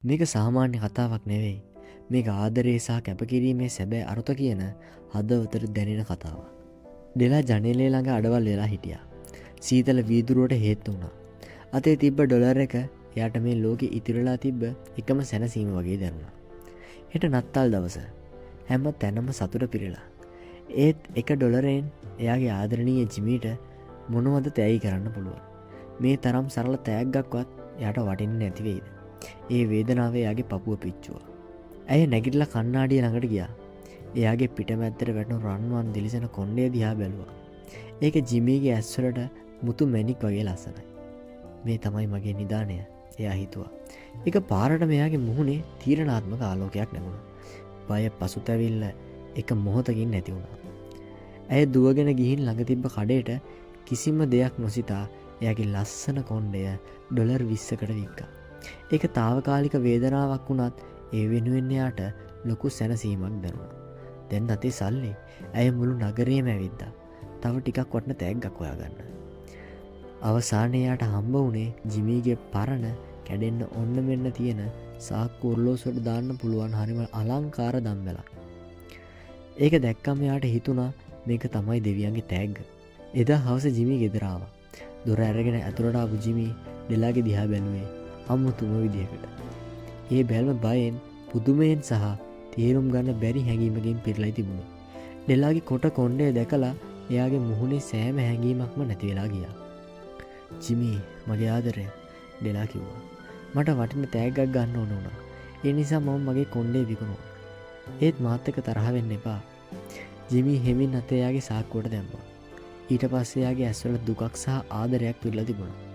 මේක සාමාන්‍ය කතාවක් නෙවෙයි. මේක ආදරේ සහ කැපකිරීමේ සැබෑ අරුත කියන හදවතට දැනෙන කතාවක්. ඩෙලා ජනේලේ ළඟ අඩවල් වෙලා හිටියා. සීතල වීදුරුවට හේතු වුණා. අතේ තිබ්බ ඩොලර් එක එයාට මේ ලෝකෙ ඉතිරලා තිබ්බ එකම සැනසීම වගේ දැනුණා. හෙට නත්තල් දවස. හැම තැනම සතුට පිරিলা. ඒත් එක ඩොලරෙන් එයාගේ ආදරණීය ජිමීට මොනවද තෑගි කරන්න පුළුවන්. මේ තරම් සරල තෑග්ගක්වත් එයාට වටින්නේ නැති වෙයිද? ඒ වේදනාව එයාගේ පපුව පිච්චුවා. ඇය නැගිටලා කණ්ණාඩිය ළඟට ගියා. එයාගේ පිටමැද්දට වැටුණු රන්වන් දිලිසෙන කොණ්ඩය දිහා බැලුවා. ඒක ජිමීගේ ඇස්වලට මුතු මැණික් වගේ ලස්සනයි. මේ තමයි මගේ නිදාණය, එයා හිතුවා. ඒක පාරටම එයාගේ මුහුණේ තීරණාත්මක ආලෝකයක් නැමුණා. බය පසුතැවිල්ල එක මොහොතකින් නැති වුණා. ඇය දුවගෙන ගිහින් ළඟ තිබ්බ කඩේට කිසිම දෙයක් නොසිතා එයාගේ ලස්සන කොණ්ඩය ඩොලර් 20කට වික්කා. ඒක తాවකාලික වේදනාවක් වුණත් ඒ වෙනුවෙන් එයාට ලොකු සැනසීමක් දැනුණා. දැන් අතේ සල්ලි. ඇය මුළු නගරේම ඇවිද්දා. තව ටිකක් වටන තෑග්ගක් හොයාගන්න. අවසානයේ එයාට හම්බ වුණේ ජිමීගේ පරණ කැඩෙන්න ඔන්න මෙන්න තියෙන සාක්කු ඔරලෝසුවට දාන්න පුළුවන් හරිම අලංකාර දම්වැලක්. ඒක දැක්කම එයාට හිතුණා මේක තමයි දෙවියන්ගේ තෑග්ග. එදා හවස ජිමී ගෙදර ආවා. දොර ඇරගෙන ඇතුළට ආපු ජිමී ඩෙලාගේ දිහා බැලුවේ අමුතුම විදිහකට. ඒ බැල්ම බයෙන්, පුදුමයෙන් සහ තේරුම් ගන්න බැරි හැඟීමකින් පිරලා තිබුණේ. ඩෙලාගේ කොට කොණ්ඩය දැකලා එයාගේ මුහුණේ සෑම හැඟීමක්ම නැති වෙලා ගියා. ජිමී, මගේ ආදරය, ඩෙලා කිව්වා. මට වටින තෑග්ගක් ගන්න ඕන වුණා. ඒ නිසා මම මගේ කොණ්ඩේ විකුණුවා. ඒත් මාත් එක්ක තරහ වෙන්න එපා. ජිමී හෙමින් අතේ එයාගේ සාක්කුවට දැම්මා. ඊට පස්සේ එයාගේ ඇස්වල දුකක් සහ ආදරයක් පිරලා තිබුණා.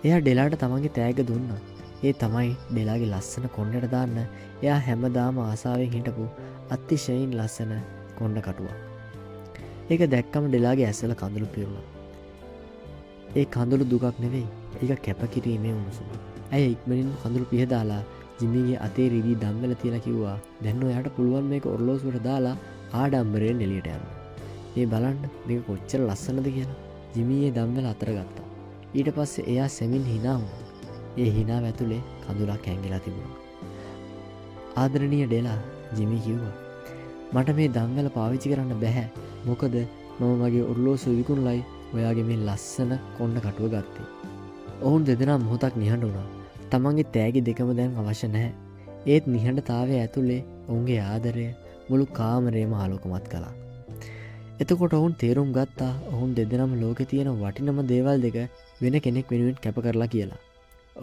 එයා ඩෙලාට තමන්ගේ තෑග්ග දුන්නා. ඒ තමයි ඩෙලාගේ ලස්සන කොණ්ඩයට දාන්න එයා හැමදාම ආසාවෙන් හිටපු අතිශයින් ලස්සන කොණ්ඩ කටුවක්. ඒක දැක්කම ඩෙලාගේ ඇස්වල කඳුළු පිරුණා. ඒ කඳුළු දුකක් නෙවෙයි, ඒක කැපකිරීමේ උණුසුම. ඇය ඉක්මනින් කඳුළු පිහදාලා ජිමීගේ අතේ රිදී දම්වැල තියලා කිව්වා, දැන් ඔයාට පුළුවන් මේක ඔරලෝසුවට දාලා ආඩම්බරයෙන් එළියට යන්න. මේ බලන්න මේක කොච්චර ලස්සනද කියලා. ජිමී ඒ දම්වැල අතර ගත්තා. ඊට පස්සේ එයා සෙමින් hina වුණා. ඒ hinaව ඇතුලේ කඳුලක් හැංගිලා තිබුණා. ආදරණීය ඩෙලා, ජිමී කිව්වා, මට මේ දම්වැල පාවිච්චි කරන්න බැහැ. මොකද මම මගේ ඔරලෝසුව විකුණලයි ඔයාගේ මේ ලස්සන කොණ්ඩ කටුව ගත්තේ. ඔවුන් දෙදෙනා මොහොතක් නිහඬ වුණා. තමන්ගේ තෑගි දෙකම දැන් අවශ්‍ය නැහැ. ඒත් නිහඬතාවය ඇතුලේ ඔවුන්ගේ ආදරය මුළු කාමරේම ආලෝකමත් කළා. එතකොට ඔවුන් තේරුම් ගත්තා ඔවුන් දෙදෙනාම ලෝකේ තියෙන වටිනම දේවල් දෙක වෙන කෙනෙක් වෙනුවෙන් කැප කරලා කියලා.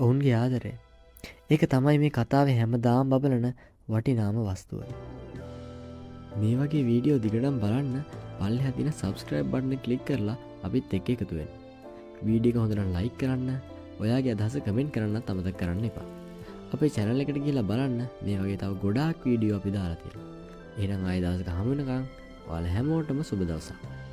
ඔවුන්ගේ ආදරය. ඒක තමයි මේ කතාවේ හැමදාම බබලන වටිනාම වස්තුව. මේ වගේ වීඩියෝ දිගටම බලන්න පල්ලෙහා තියෙන subscribe button එක click කරලා අපිත් එක්ක එකතු වෙන්න. වීඩියෝ එක හොඳට like කරන්න, ඔයාගේ අදහස comment කරන්නත් අමතක කරන්න එපා. අපේ channel එකට ගිහලා බලන්න මේ වගේ තව ගොඩාක් වීඩියෝ අපි දාලා තියෙනවා. එහෙනම් ආයෙ දවසක හමු වෙනකන් ඔයාලා හැමෝටම සුබ දවසක්.